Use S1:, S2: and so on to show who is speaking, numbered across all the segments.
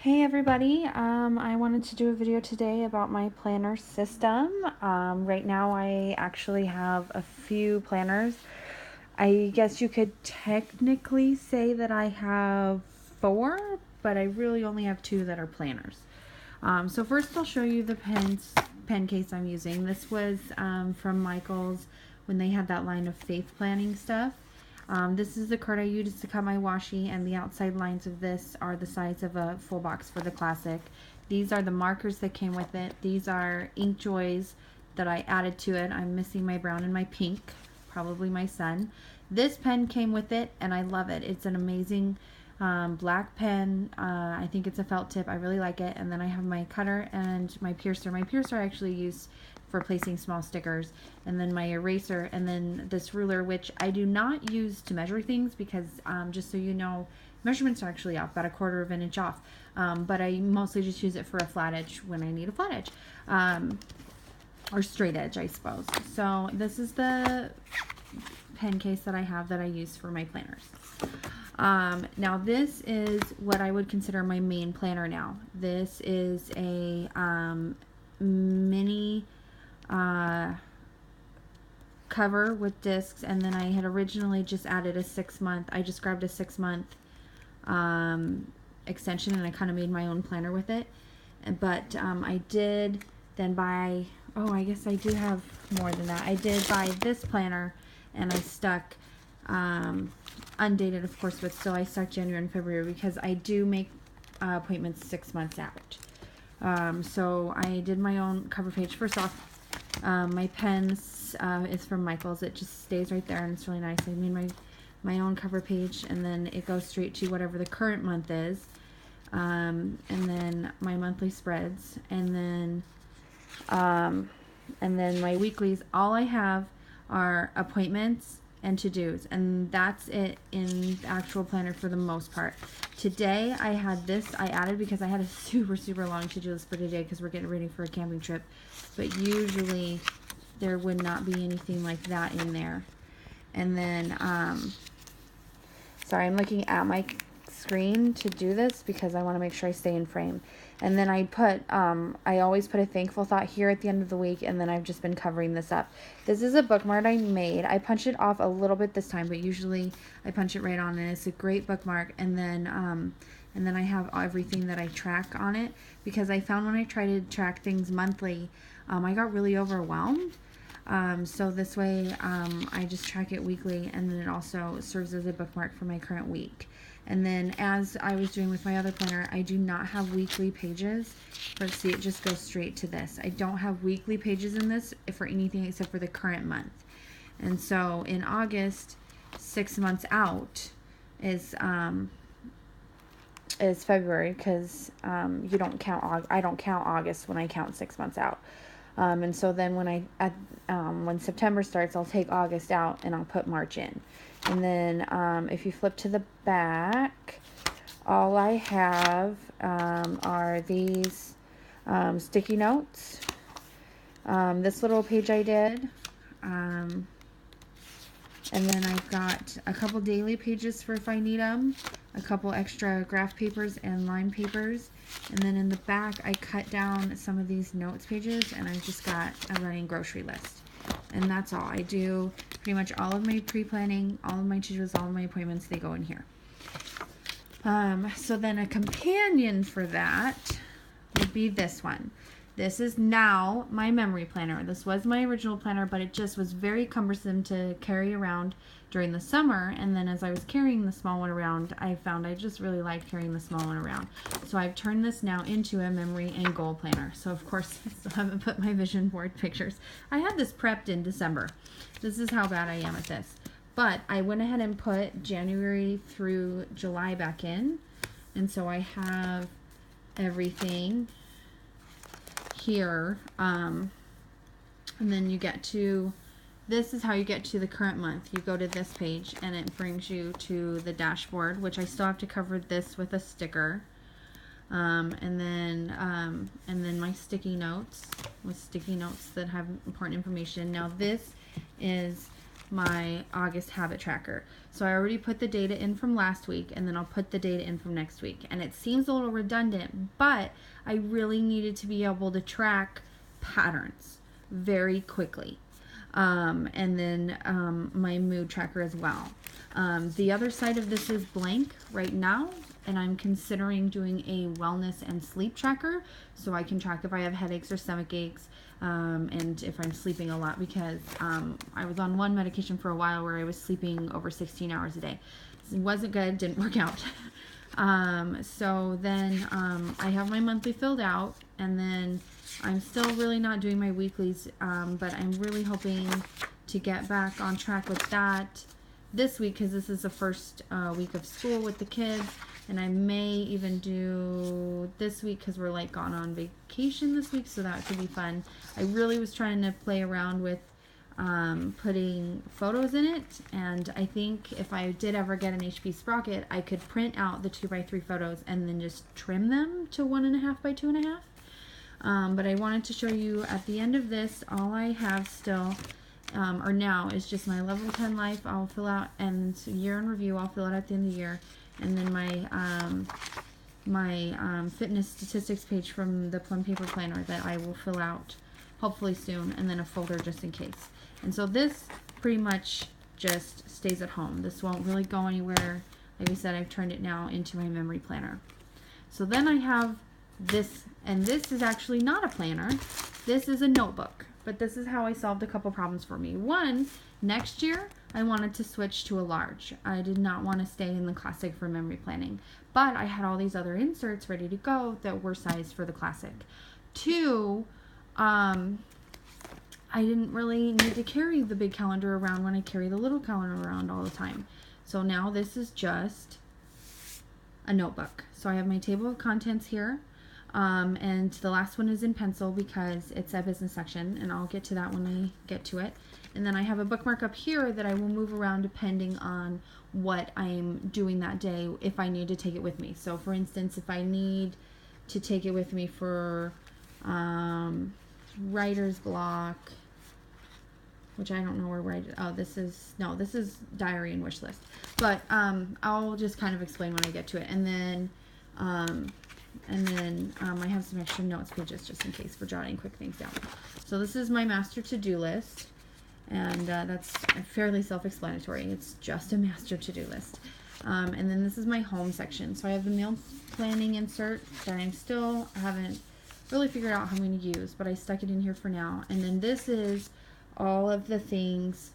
S1: Hey everybody, I wanted to do a video today about my planner system. Right now I actually have a few planners. I guess you could technically say that I have four, but I really only have two that are planners. So first I'll show you the pen case I'm using. This was from Michaels when they had that line of faith planning stuff. This is the card I used to cut my washi, and the outside lines of this are the size of a full box for the classic. These are the markers that came with it. These are Ink Joys that I added to it. I'm missing my brown and my pink, probably my son. This pen came with it, and I love it. It's an amazing black pen. I think it's a felt tip. I really like it. And then I have my cutter and my piercer. My piercer I actually use for placing small stickers, and then my eraser, and then this ruler, which I do not use to measure things because just so you know, measurements are actually off, about 1/4 of an inch off, but I mostly just use it for a flat edge when I need a flat edge, or straight edge, I suppose. So this is the pen case that I have that I use for my planners. Now this is what I would consider my main planner now. This is a mini cover with discs, and then I had originally just added a 6-month. I just grabbed a 6-month extension, and I kind of made my own planner with it. But I did then buy, oh, I guess I do have more than that. I did buy this planner, and I stuck undated, of course, but still I stuck January and February because I do make appointments 6 months out. So I did my own cover page. First off, my pens is from Michaels. It just stays right there, and it's really nice. I made my own cover page, and then it goes straight to whatever the current month is, and then my monthly spreads, and then my weeklies. All I have are appointments and to-dos, and that's it in the actual planner for the most part. Today I had this I added because I had a super long to-do list for today because we're getting ready for a camping trip, but usually there would not be anything like that in there. And then sorry, I'm looking at my screen to do this because I want to make sure I stay in frame. And then I put I always put a thankful thought here at the end of the week, and then I've just been covering this up. This is a bookmark I made. I punched it off a little bit this time, but usually I punch it right on, and it's a great bookmark. And then I have everything that I track on it, because I found when I try to track things monthly, I got really overwhelmed. So this way I just track it weekly, and then it also serves as a bookmark for my current week. And then, as I was doing with my other planner, I do not have weekly pages. But see, it just goes straight to this. I don't have weekly pages in this for anything except for the current month. And so in August, 6 months out is February, because you don't count I don't count August when I count 6 months out. And so then when September starts, I'll take August out and I'll put March in. And then if you flip to the back, all I have are these sticky notes. This little page I did. And then I've got a couple daily pages for if I need them, a couple extra graph papers and line papers, and then in the back I cut down some of these notes pages, and I've just got a running grocery list. And that's all. I do pretty much all of my pre-planning, all of my to-dos, all of my appointments, they go in here. So then a companion for that would be this one. This is now my memory planner. This was my original planner, but it just was very cumbersome to carry around during the summer. And then as I was carrying the small one around, I found I just really liked carrying the small one around. So I've turned this now into a memory and goal planner. So of course, I still haven't put my vision board pictures. I had this prepped in December. This is how bad I am at this. But I went ahead and put January through July back in. And so I have everything here, and then you get to, this is how you get to the current month. You go to this page and it brings you to the dashboard, which I still have to cover this with a sticker, and then my sticky notes with sticky notes that have important information. Now this is my August habit tracker. So I already put the data in from last week, and then I'll put the data in from next week. And it seems a little redundant, but I really needed to be able to track patterns very quickly. And then my mood tracker as well. The other side of this is blank right now, and I'm considering doing a wellness and sleep tracker so I can track if I have headaches or stomach aches, and if I'm sleeping a lot, because I was on one medication for a while where I was sleeping over 16 hours a day. It wasn't good, didn't work out. So then I have my monthly filled out, and then I'm still really not doing my weeklies, but I'm really hoping to get back on track with that this week, because this is the first week of school with the kids, and I may even do this week because we're like gone on vacation this week, so that could be fun. I really was trying to play around with putting photos in it, and I think if I did ever get an HP Sprocket, I could print out the 2x3 photos and then just trim them to 1.5 by 2.5. But I wanted to show you at the end of this, all I have still or now is just my level 10 life. I'll fill out, and year in review I'll fill out at the end of the year, and then my fitness statistics page from the Plum Paper Planner that I will fill out hopefully soon, and then a folder just in case. And so this pretty much just stays at home. This won't really go anywhere. Like I said, I've turned it now into my memory planner. So then I have this, and this is actually not a planner. This is a notebook. But this is how I solved a couple problems for me. One, next year, I wanted to switch to a large. I did not want to stay in the classic for memory planning. But I had all these other inserts ready to go that were sized for the classic. Two, I didn't really need to carry the big calendar around when I carry the little calendar around all the time. So now this is just a notebook. So I have my table of contents here. And the last one is in pencil because it's a business section, and I'll get to that when I get to it. And then I have a bookmark up here that I will move around depending on what I'm doing that day, if I need to take it with me. So for instance, if I need to take it with me for writer's block, which I don't know where this is diary and wish list. But I'll just kind of explain when I get to it. And then I have some extra notes pages just in case for jotting quick things down. So this is my master to-do list, and that's fairly self-explanatory. It's just a master to-do list. And then this is my home section. So I have the meal planning insert that I still haven't really figured out how I'm going to use, but I stuck it in here for now. And then this is all of the things,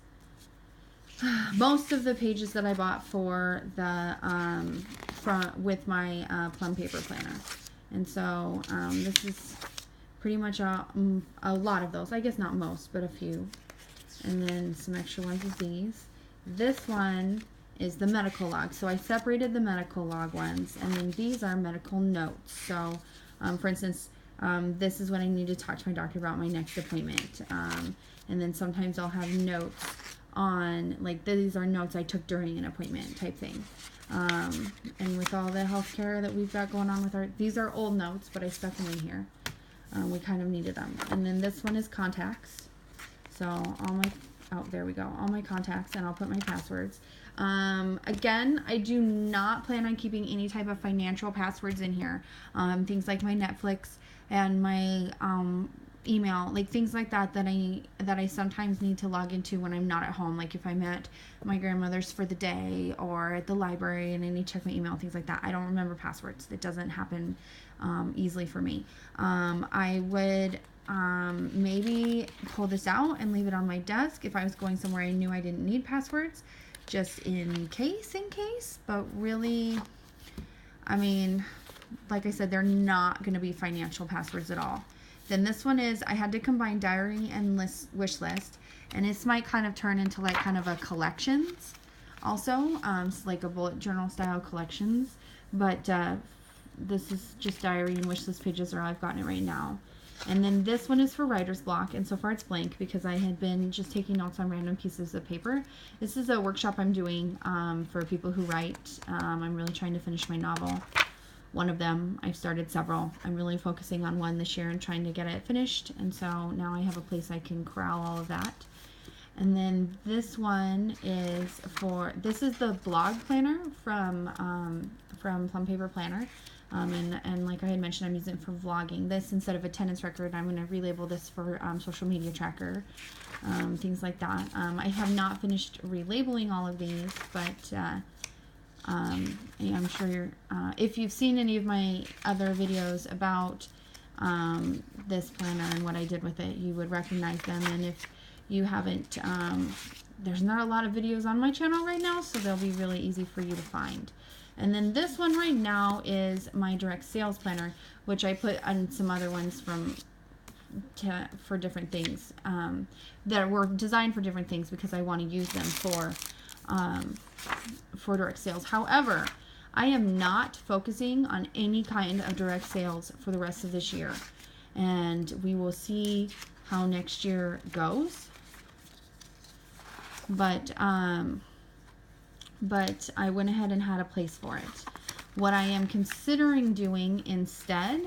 S1: most of the pages that I bought for the with my Plum Paper Planner. And so this is pretty much a lot of those. I guess not most, but a few. And then some extra ones is these. This one is the medical log. So I separated the medical log ones, and then these are medical notes. So for instance, this is when I need to talk to my doctor about my next appointment. And then sometimes I'll have notes on, like, these are notes I took during an appointment type thing. And with all the healthcare that we've got going on with these are old notes, but I stuck them in here. We kind of needed them. And then this one is contacts. So there we go, all my contacts, and I'll put my passwords. Again, I do not plan on keeping any type of financial passwords in here. Things like my Netflix and my email, like things like that I sometimes need to log into when I'm not at home, like if I'm at my grandmother's for the day or at the library and I need to check my email, things like that. I don't remember passwords. It doesn't happen easily for me. I would maybe pull this out and leave it on my desk if I was going somewhere I knew I didn't need passwords, just in case, but really, I mean, like I said, they're not going to be financial passwords at all. Then this one is, I had to combine diary and wish list, and this might kind of turn into like kind of a collections also, it's like a bullet journal style collections, but this is just diary and wish list pages are all I've gotten it right now. And then this one is for writer's block, and so far it's blank because I had been just taking notes on random pieces of paper. This is a workshop I'm doing for people who write. I'm really trying to finish my novel. One of them, I've started several. I'm really focusing on one this year and trying to get it finished, and so now I have a place I can corral all of that. And then this one is this is the blog planner from Plum Paper Planner. And like I had mentioned, I'm using it for vlogging. This, instead of attendance record, I'm going to relabel this for social media tracker, things like that. I have not finished relabeling all of these, but I'm sure you're, if you've seen any of my other videos about this planner and what I did with it, you would recognize them. And if you haven't, there's not a lot of videos on my channel right now, so they'll be really easy for you to find. And then this one right now is my direct sales planner, which I put on some other ones for different things that were designed for different things, because I want to use them for direct sales. However, I am not focusing on any kind of direct sales for the rest of this year, and we will see how next year goes. But I went ahead and had a place for it. What I am considering doing instead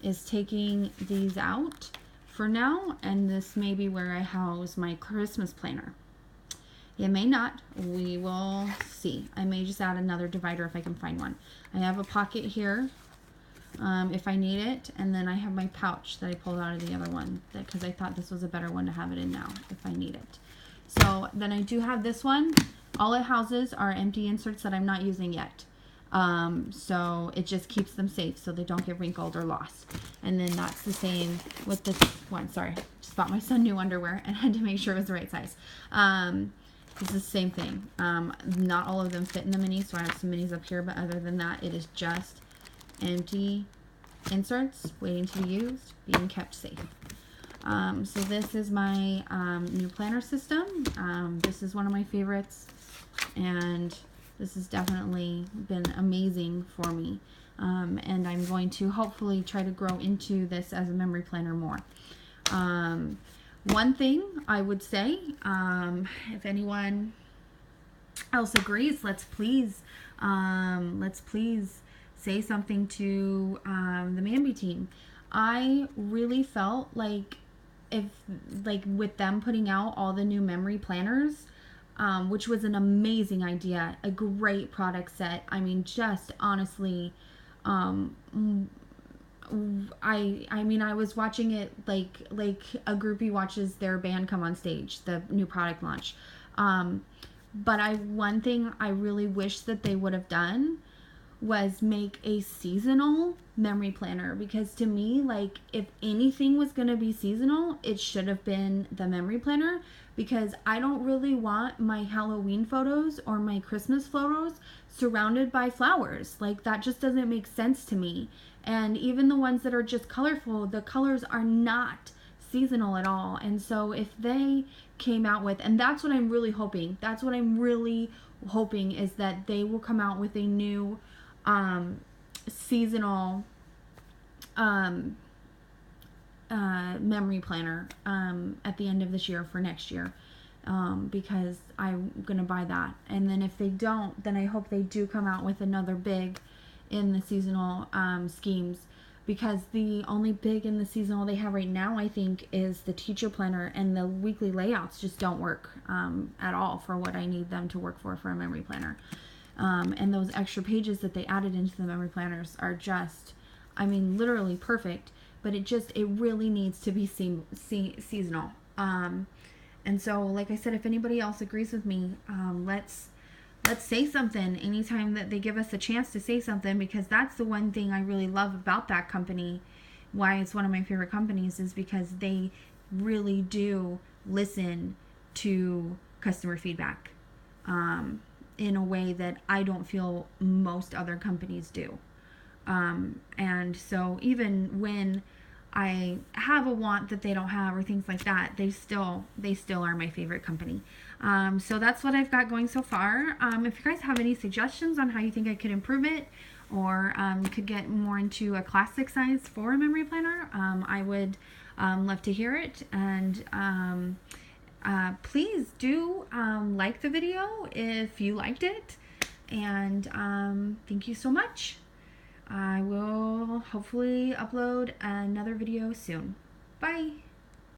S1: is taking these out for now, and this may be where I house my Christmas planner. It may not. We will see. I may just add another divider if I can find one. I have a pocket here if I need it, and then I have my pouch that I pulled out of the other one because I thought this was a better one to have it in now if I need it. So then I do have this one. All it houses are empty inserts that I'm not using yet. So it just keeps them safe so they don't get wrinkled or lost. And then that's the same with this one. Sorry, just bought my son new underwear and had to make sure it was the right size. It's the same thing. Not all of them fit in the mini, so I have some minis up here, but other than that, it is just empty inserts waiting to be used, being kept safe. So this is my new planner system. This is one of my favorites, and this has definitely been amazing for me. And I'm going to hopefully try to grow into this as a memory planner more. One thing I would say, if anyone else agrees, let's please say something to the Mambi team. I really felt like with them putting out all the new memory planners, which was an amazing idea, a great product set. I mean, just honestly, I was watching it like a groupie watches their band come on stage, the new product launch. But one thing I really wish that they would have done was make a seasonal memory planner, because to me, like, if anything was going to be seasonal, it should have been the memory planner, because I don't really want my Halloween photos or my Christmas photos surrounded by flowers. Like, that just doesn't make sense to me. And even the ones that are just colorful, the colors are not seasonal at all. And so if they came out with, and that's what I'm really hoping, is that they will come out with a new seasonal memory planner at the end of this year for next year, because I'm gonna buy that. And then if they don't, then I hope they do come out with another big in the seasonal schemes, because the only big in the seasonal they have right now, I think, is the teacher planner, and the weekly layouts just don't work at all for what I need them to work for a memory planner. And those extra pages that they added into the memory planners are just, I mean, literally perfect, but it really needs to be seasonal. And so, like I said, if anybody else agrees with me, let's say something anytime that they give us a chance to say something, because that's the one thing I really love about that company. Why it's one of my favorite companies is because they really do listen to customer feedback in a way that I don't feel most other companies do. And so even when I have a want that they don't have or things like that, they still are my favorite company. So that's what I've got going so far. If you guys have any suggestions on how you think I could improve it, or could get more into a classic size for a memory planner, I would love to hear it. And please do like the video if you liked it. And thank you so much. I will hopefully upload another video soon. Bye.